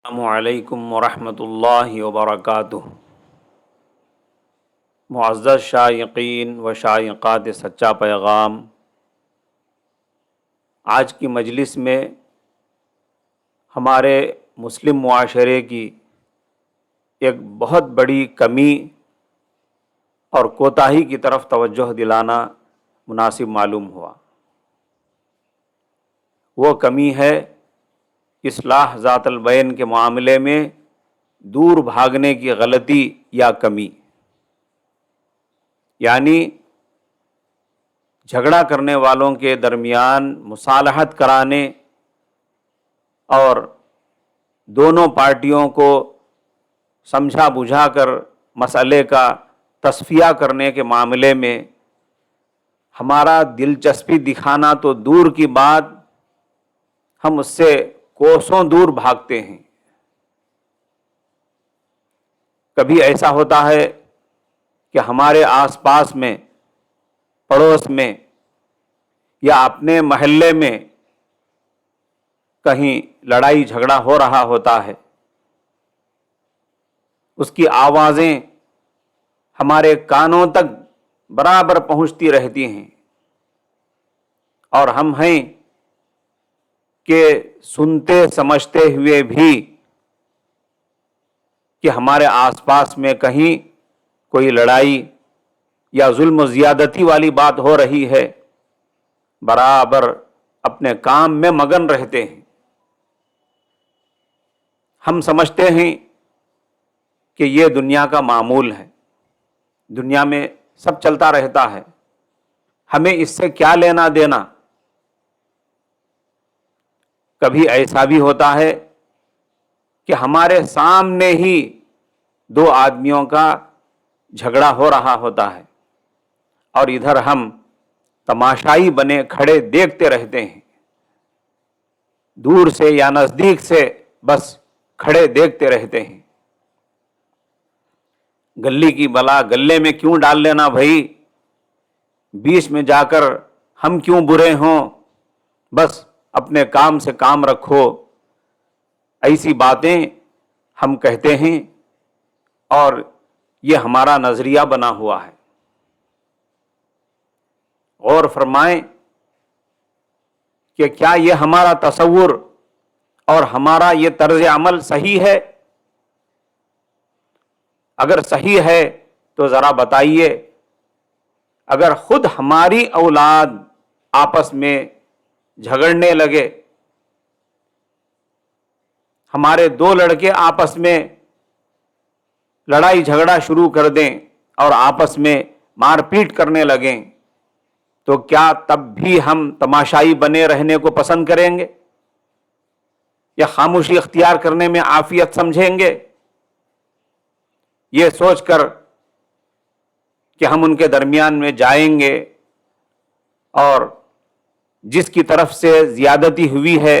السلام علیکم ورحمۃ اللہ وبرکاتہ۔ معزز شائقین و شائقات سچا پیغام، آج کی مجلس میں ہمارے مسلم معاشرے کی ایک بہت بڑی کمی اور کوتاہی کی طرف توجہ دلانا مناسب معلوم ہوا۔ وہ کمی ہے اصلاح ذات البین کے معاملے میں دور بھاگنے کی غلطی یا کمی، یعنی جھگڑا کرنے والوں کے درمیان مصالحت کرانے اور دونوں پارٹیوں کو سمجھا بجھا کر مسئلے کا تصفیہ کرنے کے معاملے میں ہمارا دلچسپی دکھانا تو دور کی بات، ہم اس سے کوسوں دور بھاگتے ہیں۔ کبھی ایسا ہوتا ہے کہ ہمارے آس پاس میں، پڑوس میں یا اپنے محلے میں کہیں لڑائی جھگڑا ہو رہا ہوتا ہے، اس کی آوازیں ہمارے کانوں تک برابر پہنچتی رہتی ہیں، اور ہم ہیں کہ سنتے سمجھتے ہوئے بھی کہ ہمارے آس پاس میں کہیں کوئی لڑائی یا ظلم و زیادتی والی بات ہو رہی ہے، برابر اپنے کام میں مگن رہتے ہیں۔ ہم سمجھتے ہیں کہ یہ دنیا کا معمول ہے، دنیا میں سب چلتا رہتا ہے، ہمیں اس سے کیا لینا دینا۔ کبھی ایسا بھی ہوتا ہے کہ ہمارے سامنے ہی دو آدمیوں کا جھگڑا ہو رہا ہوتا ہے اور ادھر ہم تماشائی بنے کھڑے دیکھتے رہتے ہیں، دور سے یا نزدیک سے بس کھڑے دیکھتے رہتے ہیں۔ گلی کی بلا گلے میں کیوں ڈال لینا بھائی، بیچ میں جا کر ہم کیوں برے ہوں، بس اپنے کام سے کام رکھو، ایسی باتیں ہم کہتے ہیں اور یہ ہمارا نظریہ بنا ہوا ہے۔ غور فرمائیں کہ کیا یہ ہمارا تصور اور ہمارا یہ طرز عمل صحیح ہے؟ اگر صحیح ہے تو ذرا بتائیے، اگر خود ہماری اولاد آپس میں جھگڑنے لگے، ہمارے دو لڑکے آپس میں لڑائی جھگڑا شروع کر دیں اور آپس میں مار پیٹ کرنے لگیں، تو کیا تب بھی ہم تماشائی بنے رہنے کو پسند کریں گے یا خاموشی اختیار کرنے میں عافیت سمجھیں گے؟ یہ سوچ کر کہ ہم ان کے درمیان میں جائیں گے اور جس کی طرف سے زیادتی ہوئی ہے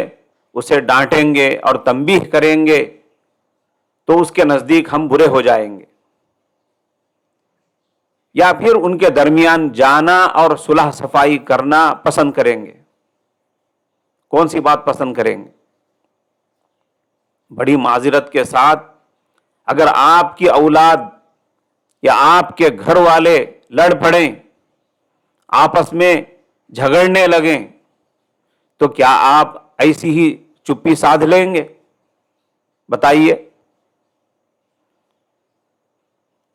اسے ڈانٹیں گے اور تنبیہ کریں گے، تو اس کے نزدیک ہم برے ہو جائیں گے، یا پھر ان کے درمیان جانا اور صلح صفائی کرنا پسند کریں گے؟ کون سی بات پسند کریں گے؟ بڑی معذرت کے ساتھ، اگر آپ کی اولاد یا آپ کے گھر والے لڑ پڑیں، آپس میں جھگڑنے لگیں، تو کیا آپ ایسی ہی چپی سادھ لیں گے؟ بتائیے۔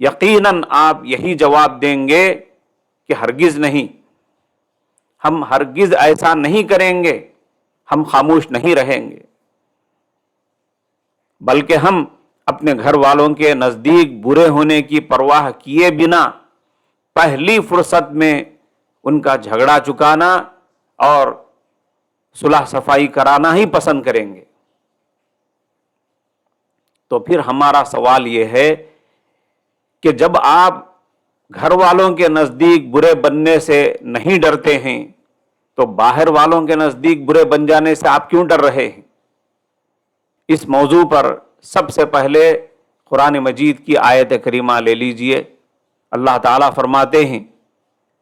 یقیناً آپ یہی جواب دیں گے کہ ہرگز نہیں، ہم ہرگز ایسا نہیں کریں گے، ہم خاموش نہیں رہیں گے، بلکہ ہم اپنے گھر والوں کے نزدیک برے ہونے کی پرواہ کیے بنا پہلی فرصت میں ان کا جھگڑا چکانا اور صلح صفائی کرانا ہی پسند کریں گے۔ تو پھر ہمارا سوال یہ ہے کہ جب آپ گھر والوں کے نزدیک برے بننے سے نہیں ڈرتے ہیں تو باہر والوں کے نزدیک برے بن جانے سے آپ کیوں ڈر رہے ہیں؟ اس موضوع پر سب سے پہلے قرآن مجید کی آیت کریمہ لے لیجئے۔ اللہ تعالیٰ فرماتے ہیں،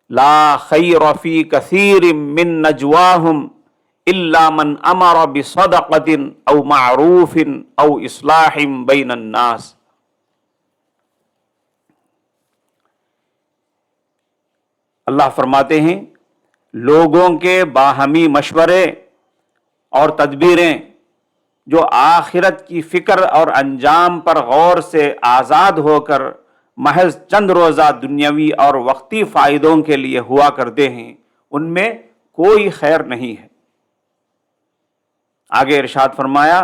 لا خیر فی کثیر من نجواہم الا من امر بصدقۃ او معروف او اصلاح بین الناس۔ اللہ فرماتے ہیں لوگوں کے باہمی مشورے اور تدبیریں جو آخرت کی فکر اور انجام پر غور سے آزاد ہو کر محض چند روزہ دنیاوی اور وقتی فائدوں کے لیے ہوا کرتے ہیں، ان میں کوئی خیر نہیں ہے۔ آگے ارشاد فرمایا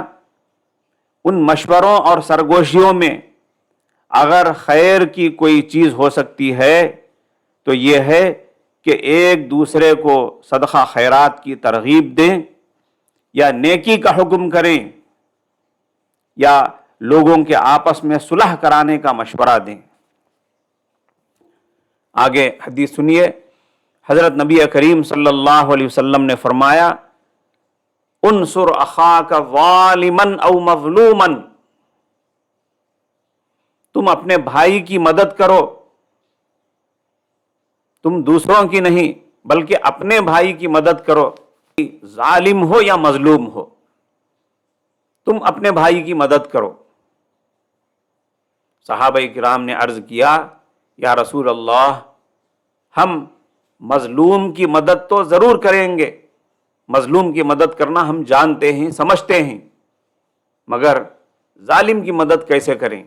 ان مشوروں اور سرگوشیوں میں اگر خیر کی کوئی چیز ہو سکتی ہے تو یہ ہے کہ ایک دوسرے کو صدقہ خیرات کی ترغیب دیں، یا نیکی کا حکم کریں، یا لوگوں کے آپس میں صلح کرانے کا مشورہ دیں۔ آگے حدیث سنیے، حضرت نبی کریم صلی اللہ علیہ وسلم نے فرمایا انصر اخاک ظالما او مظلوما، تم اپنے بھائی کی مدد کرو، تم دوسروں کی نہیں بلکہ اپنے بھائی کی مدد کرو، ظالم ہو یا مظلوم ہو، تم اپنے بھائی کی مدد کرو۔ صحابہ کرام نے عرض کیا یا رسول اللہ، ہم مظلوم کی مدد تو ضرور کریں گے، مظلوم کی مدد کرنا ہم جانتے ہیں سمجھتے ہیں، مگر ظالم کی مدد کیسے کریں؟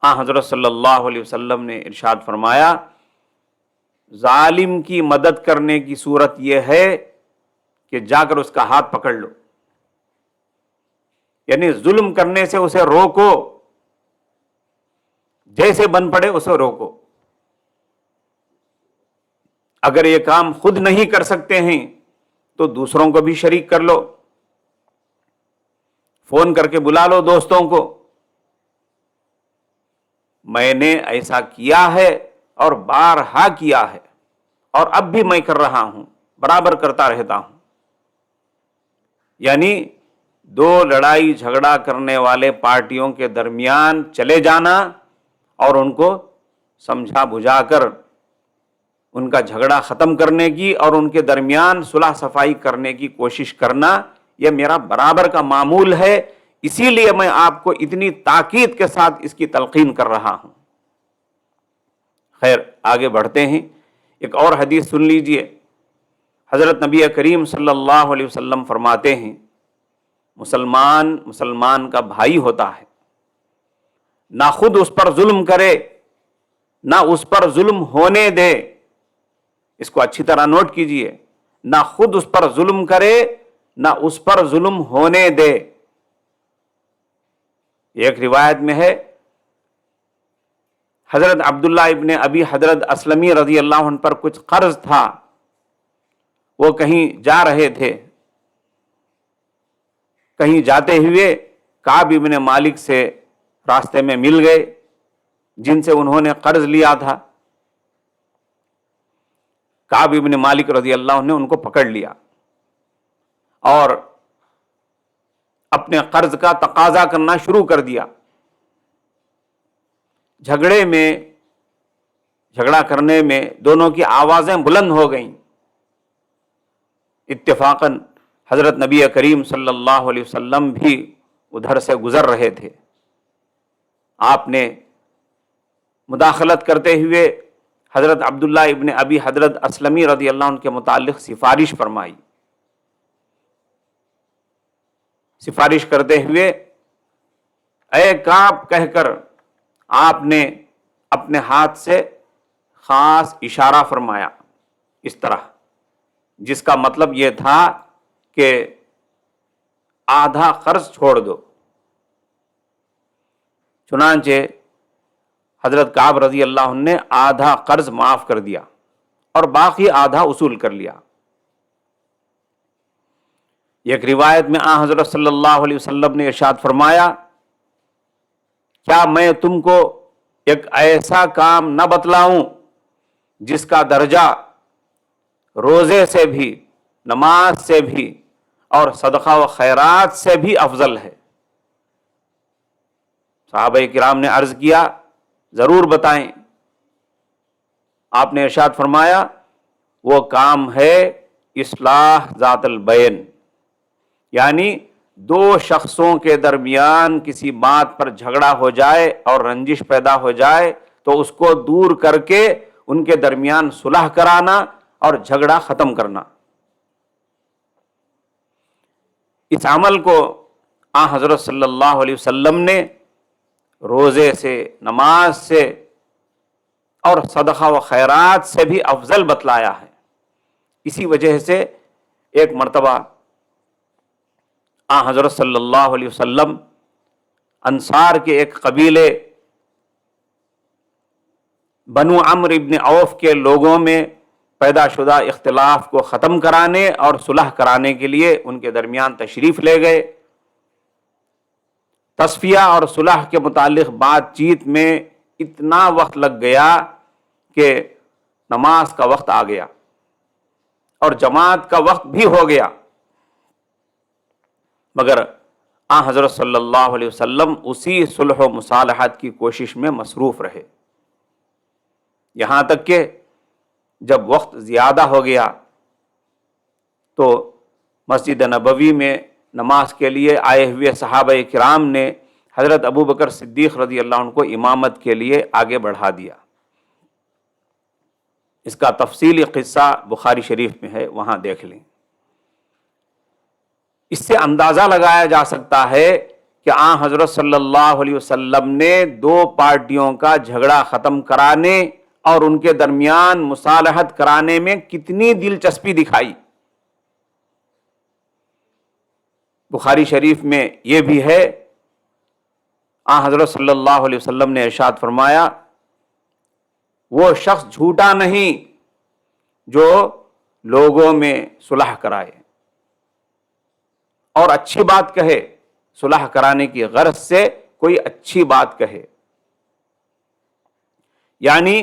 حضرت صلی اللہ علیہ وسلم نے ارشاد فرمایا ظالم کی مدد کرنے کی صورت یہ ہے کہ جا کر اس کا ہاتھ پکڑ لو، یعنی ظلم کرنے سے اسے روکو، جیسے بن پڑے اسے روکو۔ اگر یہ کام خود نہیں کر سکتے ہیں تو دوسروں کو بھی شریک کر لو، فون کر کے بلا لو دوستوں کو، میں نے ایسا کیا ہے اور بارہا کیا ہے اور اب بھی میں کر رہا ہوں، برابر کرتا رہتا ہوں۔ یعنی دو لڑائی جھگڑا کرنے والے پارٹیوں کے درمیان چلے جانا اور ان کو سمجھا بجھا کر ان کا جھگڑا ختم کرنے کی اور ان کے درمیان صلح صفائی کرنے کی کوشش کرنا، یہ میرا برابر کا معمول ہے، اسی لیے میں آپ کو اتنی تاکید کے ساتھ اس کی تلقین کر رہا ہوں۔ خیر آگے بڑھتے ہیں، ایک اور حدیث سن لیجئے۔ حضرت نبی کریم صلی اللہ علیہ وسلم فرماتے ہیں مسلمان کا بھائی ہوتا ہے، نہ خود اس پر ظلم کرے نہ اس پر ظلم ہونے دے، اس کو اچھی طرح نوٹ کیجئے، نہ خود اس پر ظلم کرے نہ اس پر ظلم ہونے دے۔ ایک روایت میں ہے حضرت عبداللہ ابن ابی حضرت اسلمی رضی اللہ عنہ پر کچھ قرض تھا، وہ کہیں جا رہے تھے، کہیں جاتے ہوئے کعب ابن مالک سے راستے میں مل گئے جن سے انہوں نے قرض لیا تھا۔ کعب ابن مالک رضی اللہ عنہ نے ان کو پکڑ لیا اور اپنے قرض کا تقاضا کرنا شروع کر دیا۔ جھگڑا کرنے میں دونوں کی آوازیں بلند ہو گئیں۔ اتفاقاً حضرت نبی کریم صلی اللہ علیہ وسلم بھی ادھر سے گزر رہے تھے۔ آپ نے مداخلت کرتے ہوئے حضرت عبداللہ ابن ابی حضرت اسلمی رضی اللہ عنہ کے متعلق سفارش فرمائی۔ سفارش کرتے ہوئے اے کعب کہہ کر آپ نے اپنے ہاتھ سے خاص اشارہ فرمایا، اس طرح، جس کا مطلب یہ تھا کہ آدھا قرض چھوڑ دو۔ چنانچہ حضرت کعب رضی اللہ عنہ نے آدھا قرض معاف کر دیا اور باقی آدھا وصول کر لیا۔ ایک روایت میں حضرت صلی اللہ علیہ وسلم نے ارشاد فرمایا کیا میں تم کو ایک ایسا کام نہ بتلاؤں جس کا درجہ روزے سے بھی، نماز سے بھی اور صدقہ و خیرات سے بھی افضل ہے؟ صحابہ کرام نے عرض کیا ضرور بتائیں۔ آپ نے ارشاد فرمایا وہ کام ہے اصلاح ذات البین، یعنی دو شخصوں کے درمیان کسی بات پر جھگڑا ہو جائے اور رنجش پیدا ہو جائے تو اس کو دور کر کے ان کے درمیان صلح کرانا اور جھگڑا ختم کرنا۔ اس عمل کو حضرت صلی اللہ علیہ وسلم نے روزے سے، نماز سے اور صدقہ و خیرات سے بھی افضل بتلایا ہے۔ اسی وجہ سے ایک مرتبہ حضرت صلی اللہ علیہ وسلم انصار کے ایک قبیلے بنو عمرو ابن عوف کے لوگوں میں پیدا شدہ اختلاف کو ختم کرانے اور صلح کرانے کے لیے ان کے درمیان تشریف لے گئے۔ تصفیہ اور صلح کے متعلق بات چیت میں اتنا وقت لگ گیا کہ نماز کا وقت آ گیا اور جماعت کا وقت بھی ہو گیا، مگر حضرت صلی اللہ علیہ وسلم اسی صلح و مصالحت کی کوشش میں مصروف رہے، یہاں تک کہ جب وقت زیادہ ہو گیا تو مسجد نبوی میں نماز کے لیے آئے ہوئے صحابہ کرام نے حضرت ابو بکر صدیق رضی اللہ عنہ کو امامت کے لیے آگے بڑھا دیا۔ اس کا تفصیلی قصہ بخاری شریف میں ہے، وہاں دیکھ لیں۔ اس سے اندازہ لگایا جا سکتا ہے کہ حضرت صلی اللہ علیہ وسلم نے دو پارٹیوں کا جھگڑا ختم کرانے اور ان کے درمیان مصالحت کرانے میں کتنی دلچسپی دکھائی۔ بخاری شریف میں یہ بھی ہے، حضرت صلی اللہ علیہ وسلم نے ارشاد فرمایا، وہ شخص جھوٹا نہیں جو لوگوں میں صلح کرائے اور اچھی بات کہے، صلح کرانے کی غرض سے کوئی اچھی بات کہے، یعنی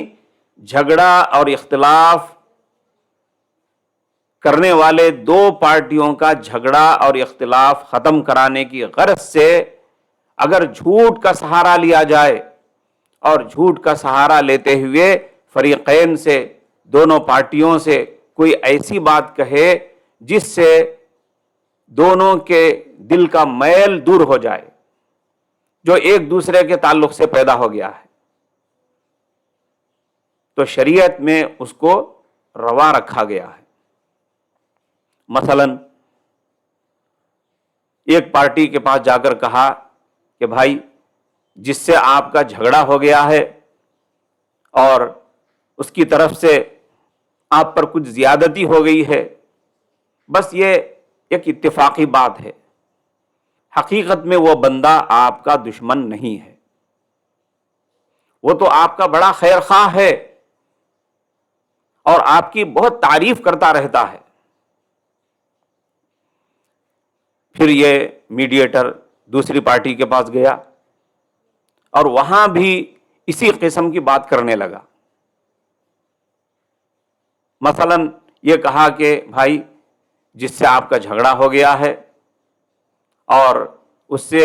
جھگڑا اور اختلاف کرنے والے دو پارٹیوں کا جھگڑا اور اختلاف ختم کرانے کی غرض سے اگر جھوٹ کا سہارا لیا جائے اور جھوٹ کا سہارا لیتے ہوئے فریقین سے، دونوں پارٹیوں سے کوئی ایسی بات کہے جس سے دونوں کے دل کا میل دور ہو جائے جو ایک دوسرے کے تعلق سے پیدا ہو گیا ہے، تو شریعت میں اس کو روا رکھا گیا ہے۔ مثلا ایک پارٹی کے پاس جا کر کہا کہ بھائی جس سے آپ کا جھگڑا ہو گیا ہے اور اس کی طرف سے آپ پر کچھ زیادتی ہو گئی ہے، بس یہ ایک اتفاقی بات ہے، حقیقت میں وہ بندہ آپ کا دشمن نہیں ہے، وہ تو آپ کا بڑا خیر خواہ ہے اور آپ کی بہت تعریف کرتا رہتا ہے۔ پھر یہ میڈیٹر دوسری پارٹی کے پاس گیا اور وہاں بھی اسی قسم کی بات کرنے لگا۔ مثلا یہ کہا کہ بھائی جس سے آپ کا جھگڑا ہو گیا ہے اور اس سے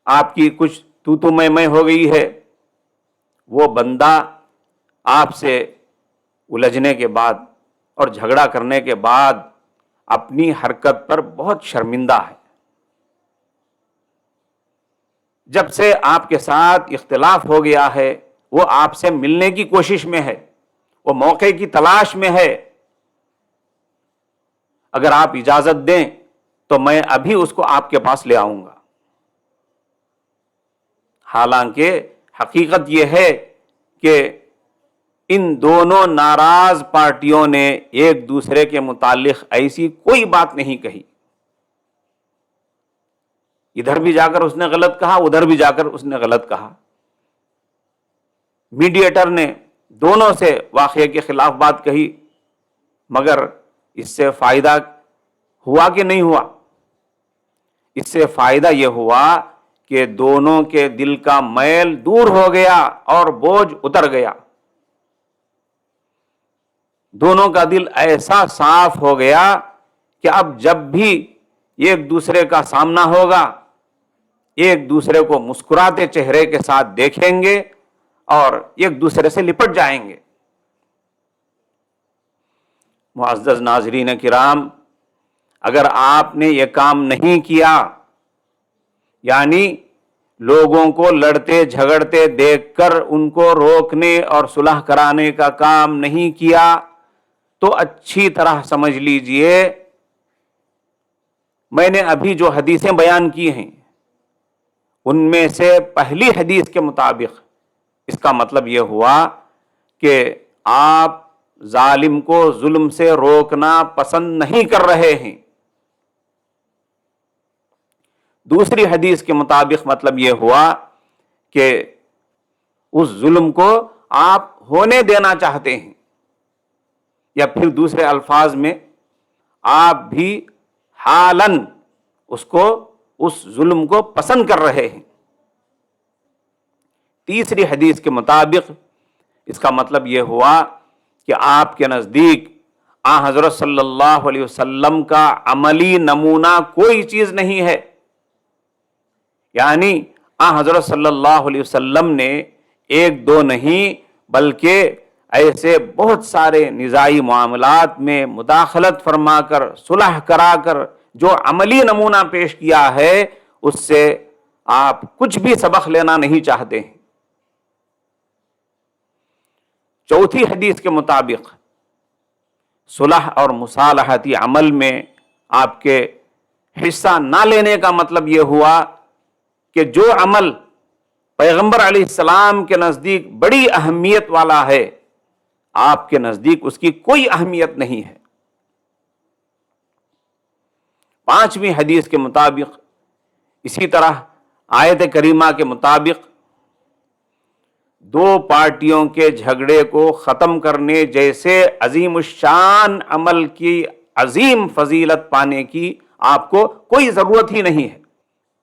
آپ کی کچھ تو میں ہو گئی ہے، وہ بندہ آپ سے الجھنے کے بعد اور جھگڑا کرنے کے بعد اپنی حرکت پر بہت شرمندہ ہے، جب سے آپ کے ساتھ اختلاف ہو گیا ہے وہ آپ سے ملنے کی کوشش میں ہے، وہ موقع کی تلاش میں ہے، اگر آپ اجازت دیں تو میں ابھی اس کو آپ کے پاس لے آؤں گا۔ حالانکہ حقیقت یہ ہے کہ ان دونوں ناراض پارٹیوں نے ایک دوسرے کے متعلق ایسی کوئی بات نہیں کہی، ادھر بھی جا کر اس نے غلط کہا، ادھر بھی جا کر اس نے غلط کہا۔ میڈیٹر نے دونوں سے واقعے کے خلاف بات کہی، مگر اس سے فائدہ ہوا کہ نہیں ہوا؟ اس سے فائدہ یہ ہوا کہ دونوں کے دل کا میل دور ہو گیا اور بوجھ اتر گیا، دونوں کا دل ایسا صاف ہو گیا کہ اب جب بھی ایک دوسرے کا سامنا ہوگا ایک دوسرے کو مسکراتے چہرے کے ساتھ دیکھیں گے اور ایک دوسرے سے لپٹ جائیں گے۔ معزز ناظرین کرام، اگر آپ نے یہ کام نہیں کیا، یعنی لوگوں کو لڑتے جھگڑتے دیکھ کر ان کو روکنے اور صلح کرانے کا کام نہیں کیا، تو اچھی طرح سمجھ لیجئے میں نے ابھی جو حدیثیں بیان کی ہیں ان میں سے پہلی حدیث کے مطابق اس کا مطلب یہ ہوا کہ آپ ظالم کو ظلم سے روکنا پسند نہیں کر رہے ہیں۔ دوسری حدیث کے مطابق مطلب یہ ہوا کہ اس ظلم کو آپ ہونے دینا چاہتے ہیں، یا پھر دوسرے الفاظ میں آپ بھی حالاً اس ظلم کو پسند کر رہے ہیں۔ تیسری حدیث کے مطابق اس کا مطلب یہ ہوا کہ آپ کے نزدیک حضرت صلی اللہ علیہ وسلم کا عملی نمونہ کوئی چیز نہیں ہے، یعنی حضرت صلی اللہ علیہ وسلم نے ایک دو نہیں بلکہ ایسے بہت سارے نزاعی معاملات میں مداخلت فرما کر صلح کرا کر جو عملی نمونہ پیش کیا ہے اس سے آپ کچھ بھی سبق لینا نہیں چاہتے ہیں۔ چوتھی حدیث کے مطابق صلح اور مصالحتی عمل میں آپ کے حصہ نہ لینے کا مطلب یہ ہوا کہ جو عمل پیغمبر علیہ السلام کے نزدیک بڑی اہمیت والا ہے آپ کے نزدیک اس کی کوئی اہمیت نہیں ہے۔ پانچویں حدیث کے مطابق اسی طرح آیت کریمہ کے مطابق دو پارٹیوں کے جھگڑے کو ختم کرنے جیسے عظیم الشان عمل کی عظیم فضیلت پانے کی آپ کو کوئی ضرورت ہی نہیں ہے۔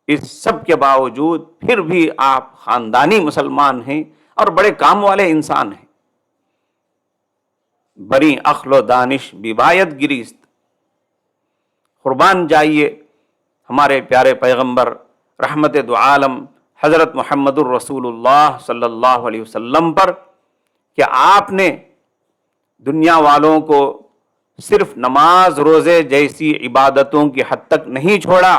اس سب کے باوجود پھر بھی آپ خاندانی مسلمان ہیں اور بڑے کام والے انسان ہیں۔ بری عقل و دانش بیبایت گریست، قربان جائیے ہمارے پیارے پیغمبر رحمت دو عالم حضرت محمد الرسول اللہ صلی اللہ علیہ وسلم پر کہ آپ نے دنیا والوں کو صرف نماز روزے جیسی عبادتوں کی حد تک نہیں چھوڑا،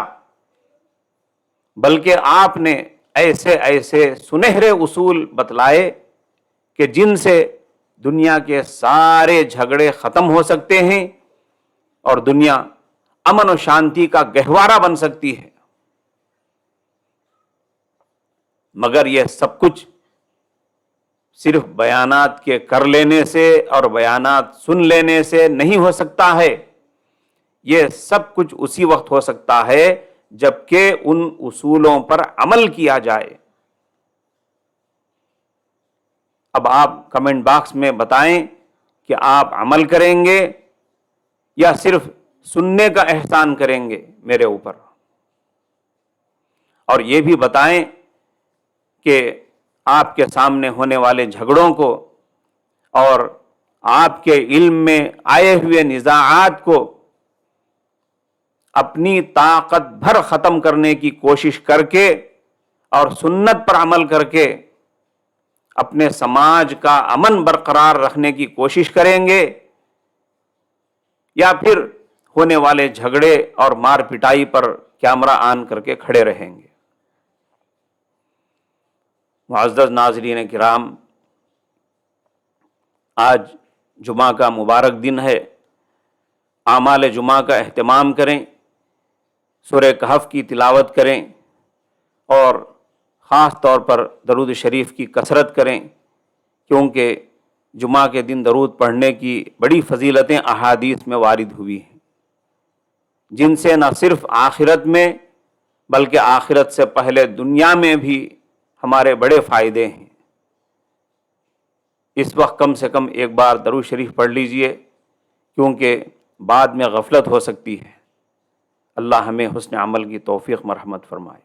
بلکہ آپ نے ایسے ایسے سنہرے اصول بتلائے کہ جن سے دنیا کے سارے جھگڑے ختم ہو سکتے ہیں اور دنیا امن و شانتی کا گہوارہ بن سکتی ہے۔ مگر یہ سب کچھ صرف بیانات کے کر لینے سے اور بیانات سن لینے سے نہیں ہو سکتا ہے، یہ سب کچھ اسی وقت ہو سکتا ہے جبکہ ان اصولوں پر عمل کیا جائے۔ اب آپ کمنٹ باکس میں بتائیں کہ آپ عمل کریں گے یا صرف سننے کا احسان کریں گے میرے اوپر، اور یہ بھی بتائیں کہ آپ کے سامنے ہونے والے جھگڑوں کو اور آپ کے علم میں آئے ہوئے نزاعات کو اپنی طاقت بھر ختم کرنے کی کوشش کر کے اور سنت پر عمل کر کے اپنے سماج کا امن برقرار رکھنے کی کوشش کریں گے، یا پھر ہونے والے جھگڑے اور مار پٹائی پر کیمرہ آن کر کے کھڑے رہیں گے۔ معزز ناظرین کرام، آج جمعہ کا مبارک دن ہے، اعمال جمعہ کا اہتمام کریں، سورہ کہف کی تلاوت کریں اور خاص طور پر درود شریف کی کثرت کریں، کیونکہ جمعہ کے دن درود پڑھنے کی بڑی فضیلتیں احادیث میں وارد ہوئی ہیں، جن سے نہ صرف آخرت میں بلکہ آخرت سے پہلے دنیا میں بھی ہمارے بڑے فائدے ہیں۔ اس وقت کم سے کم ایک بار درود شریف پڑھ لیجئے، کیونکہ بعد میں غفلت ہو سکتی ہے۔ اللہ ہمیں حسن عمل کی توفیق مرحمت فرمائے۔